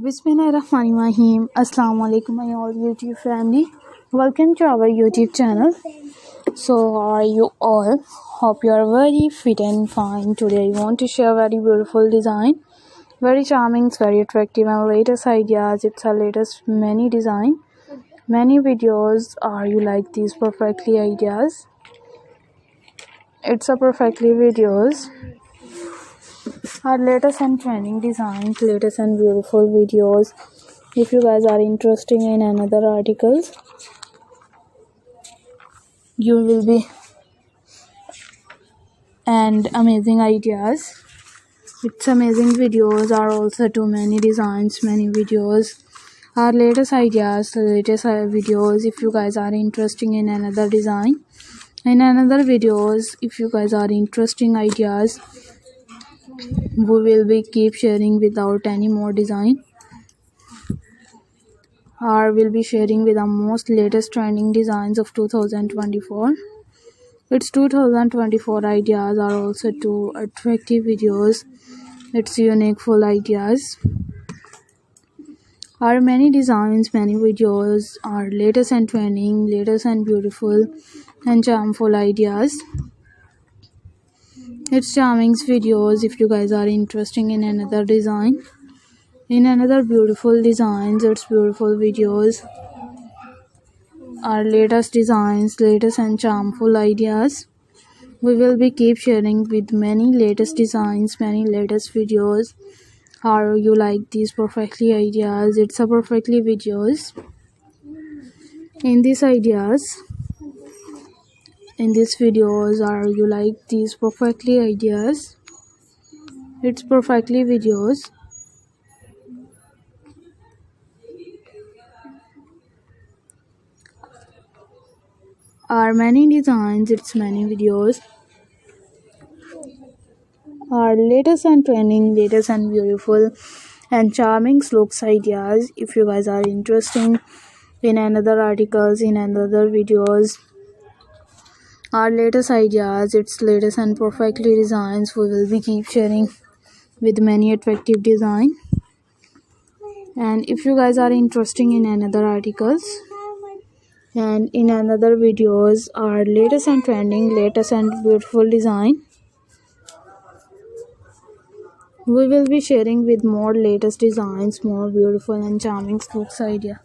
Bismillahirrahmanirrahim. Assalamu alaikum my all YouTube family. Welcome to our YouTube channel. So how are you all? Hope you are very fit and fine. Today I want to share very beautiful design. Very charming, very attractive and latest ideas. It's our latest many design. Many videos. Are you like these perfectly ideas? It's a perfectly videos. Our latest and trending designs, latest and beautiful videos. If you guys are interested in another articles, you will be and amazing ideas. It's amazing videos are also too many designs, many videos. Our latest ideas, latest videos. If you guys are interested in another design, in another videos, if you guys are interesting ideas, we will be keep sharing without any more design. Or will be sharing with the most latest trending designs of 2024. Its 2024 ideas are also too attractive videos. It's unique full ideas. Our many designs, many videos are latest and trending, latest and beautiful and charmful ideas. It's charming videos. If you guys are interested in another design, in another beautiful designs, it's beautiful videos. Our latest designs, latest and charmful ideas. We will be keep sharing with many latest designs, many latest videos. How you like these perfectly ideas? It's a perfectly videos. In these ideas, in these videos, are you like these perfectly ideas? It's perfectly videos. Are many designs, it's many videos. Our latest and trending, latest and beautiful and charming looks ideas. If you guys are interested in another articles, in another videos, our latest ideas, its latest and perfectly designs, we will be keep sharing with many attractive design. And if you guys are interested in another articles and in another videos, our latest and trending, latest and beautiful design, we will be sharing with more latest designs, more beautiful and charming looks idea.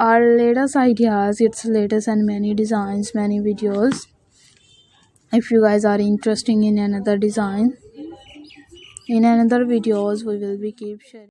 Our latest ideas, its latest and many designs, many videos. If you guys are interested in another design, in another videos, we will be keep sharing.